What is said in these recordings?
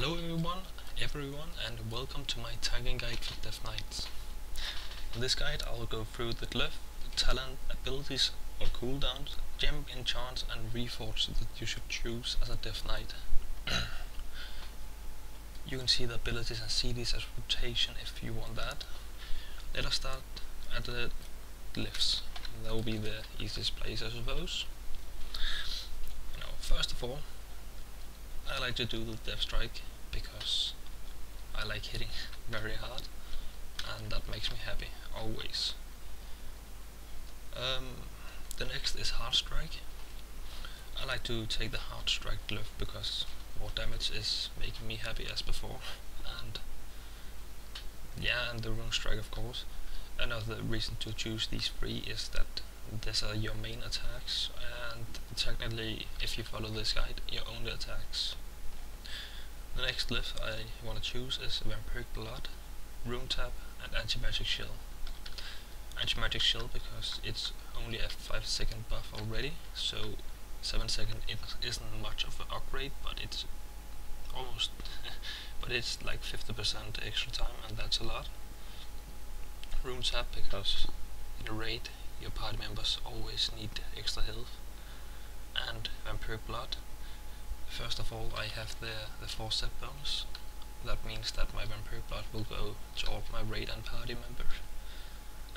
Hello everyone, and welcome to my tagging guide for Death Knights. In this guide I'll go through the glyph, talent, abilities or cooldowns, gem enchants and reforge that you should choose as a Death Knight. You can see the abilities and see these as rotation if you want that. Let us start at the glyphs. That will be the easiest place, I suppose. Now, first of all, I like to do the Death Strike because I like hitting very hard and that makes me happy, always. The next is Hard Strike. I like to take the Hard Strike glyph because more damage is making me happy as before, and the Rune Strike of course. Another reason to choose these three is that these are your main attacks, and technically if you follow this guide, your only attacks. The next glyph I want to choose is Vampiric Blood, Rune Tap and Anti-Magic Shield. Anti-Magic Shield because it's only a 5-second buff already, so 7 seconds isn't much of an upgrade, but it's almost but it's like 50% extra time, and that's a lot. Rune Tap because in a raid your party members always need extra health. And Vampiric Blood. First of all, I have the 4-step bonus. That means that my Vampiric Blood will go to all my raid and party members.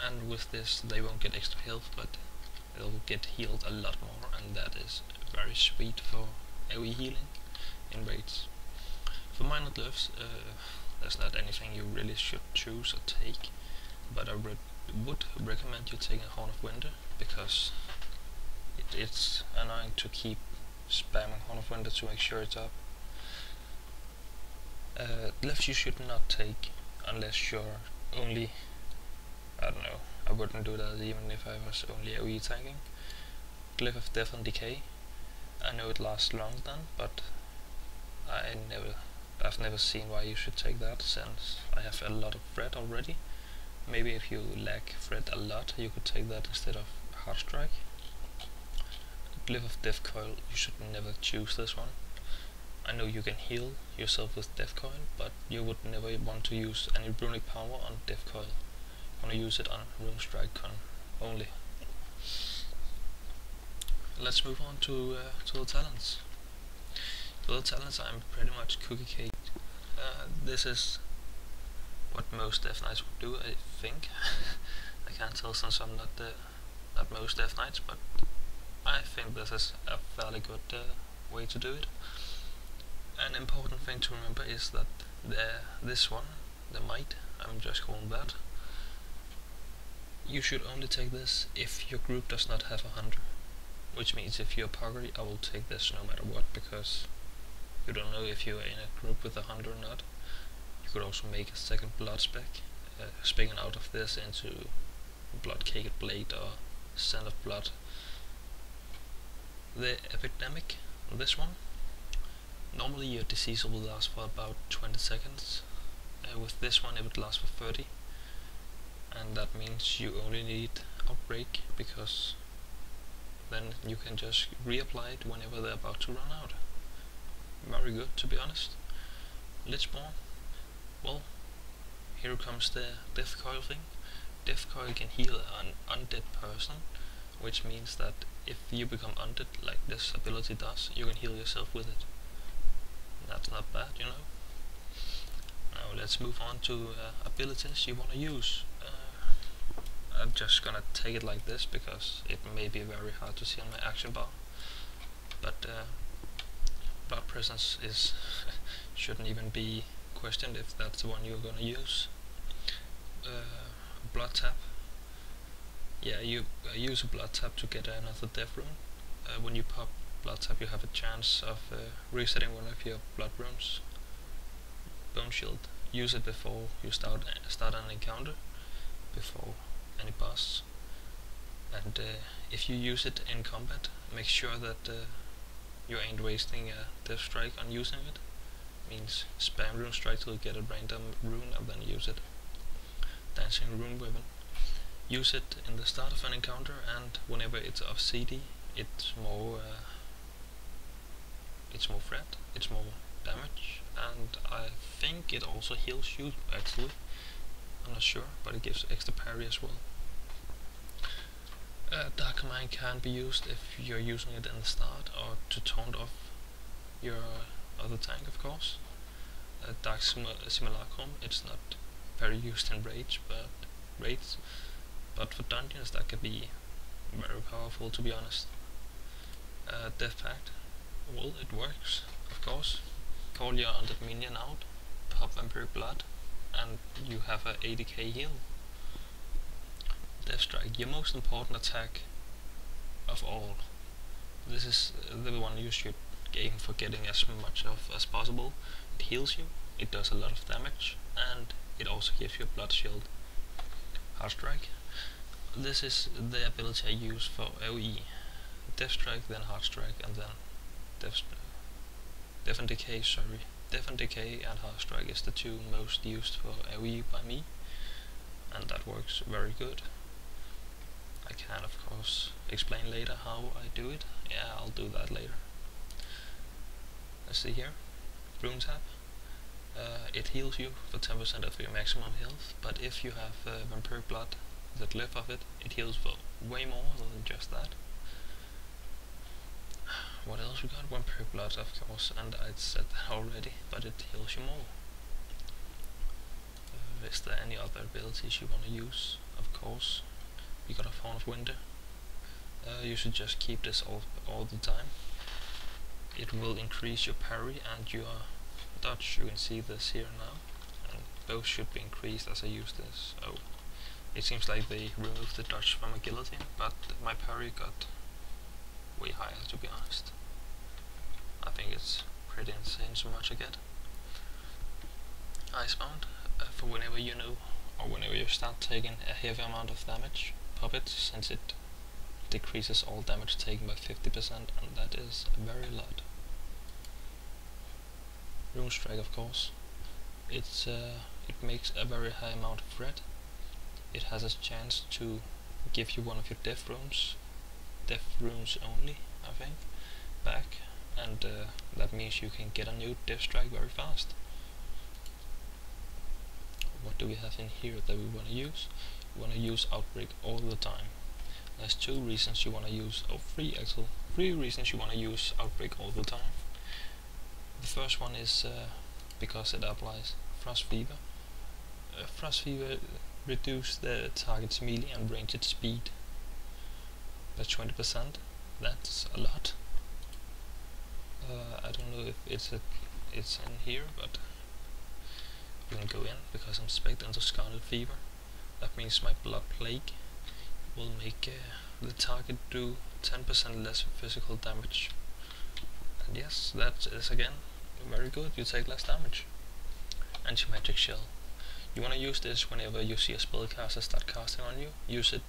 And with this they won't get extra health, but they'll get healed a lot more, and that is very sweet for AoE healing in raids. For minor glyphs, there's not anything you really should choose or take, but I would recommend you taking Horn of Winter because it's annoying to keep spamming Horn of Winter to make sure it's up. Glyphs you should not take unless you're only, I don't know, I wouldn't do that even if I was only AoE tanking. Glyph of Death and Decay. I know it lasts long then, but I've never seen why you should take that, since I have a lot of threat already. Maybe if you lack threat a lot, you could take that instead of Hard Strike. Glyph of Death Coil, you should never choose this one. I know you can heal yourself with Death Coil, but you would never want to use any runic power on Death Coil. You want to use it on Rune Strike con only. Let's move on to the talents. For the talents I'm pretty much cookie cake. This is what most Death Knights would do, I think. I can't tell since I'm not most Death Knights, but I think this is a fairly good way to do it. An important thing to remember is that this one, the Might, I'm just calling that, you should only take this if your group does not have a hunter. Which means if you're Puggery, I will take this no matter what, because you don't know if you're in a group with a hunter or not. You could also make a second blood spec, specking out of this into Blood Caked Blade or Scent of Blood. The Epidemic, this one, normally your disease will last for about 20 seconds. With this one it would last for 30, and that means you only need Outbreak, because then you can just reapply it whenever they're about to run out. Very good, to be honest. Lichborn, well, here comes the Death Coil thing. Death Coil can heal an undead person, which means that if you become undead like this ability does, you can heal yourself with it. That's not bad, you know. Now let's move on to abilities you want to use. I'm just gonna take it like this because it may be very hard to see on my action bar, but Blood Presence is shouldn't even be questioned if that's the one you're gonna use. Blood Tap. Yeah, you use a Blood Tap to get another death rune. When you pop Blood Tap, you have a chance of resetting one of your blood runes. Bone Shield. Use it before you start an encounter, before any boss. And if you use it in combat, make sure that you ain't wasting a Death Strike on using it. Means spam Rune Strike till you get a random rune and then use it. Dancing Rune Weapon. Use it in the start of an encounter, and whenever it's off CD, it's more threat, it's more damage, and and I think it also heals you actually. I'm not sure, but it gives extra parry as well. Dark Command can be used if you're using it in the start or to taunt off your other tank, of course. Dark Simulacrum, it's not very used in raids, but for dungeons that could be very powerful, to be honest. Death Pact, well, it works, of course. Call your undead minion out, pop Vampiric Blood, and you have a 80k heal. Death Strike, your most important attack of all. This is the one you should aim for getting as much of as possible. It heals you, it does a lot of damage, and it also gives you a blood shield. Heart Strike, this is the ability I use for AoE. Death Strike, then Heart Strike, and then Death and Decay, sorry. Death and Decay and Heart Strike is the two most used for AoE by me, and that works very good. I can of course explain later how I do it. Yeah, I'll do that later. Let's see here. Rune Tap. It heals you for 10% of your maximum health, but if you have Vampiric Blood that left of it, it heals for way more than just that. What else we got? Vampiric Blood, of course, and I'd said that already, but it heals you more. Is there any other abilities you want to use? Of course. You got a Horn of Winter. You should just keep this all the time. It will increase your parry and your dodge. You can see this here now, and both should be increased as I use this. Oh, it seems like they removed the dodge from a guillotine, but my parry got way higher, to be honest. I think it's pretty insane so much I get. Icebound, for whenever you know, or whenever you start taking a heavy amount of damage, pop it, since it decreases all damage taken by 50%, and that is a very lot. Rune Strike, of course. It makes a very high amount of threat. It has a chance to give you one of your death runes only, I think, back, and that means you can get a new Death Strike very fast. What do we have in here that we want to use? We want to use Outbreak all the time. There's three reasons you want to use Outbreak all the time. The first one is because it applies Frost Fever. Frost Fever reduces the target's melee and ranged speed by 20%. That's a lot. I don't know if it's in here, but we can go in because I'm spec'd into Scarlet Fever. That means my Blood Plague will make the target do 10% less physical damage. And yes, that is again very good, you take less damage. Anti-Magic Shell. You want to use this whenever you see a spellcaster start casting on you. Use it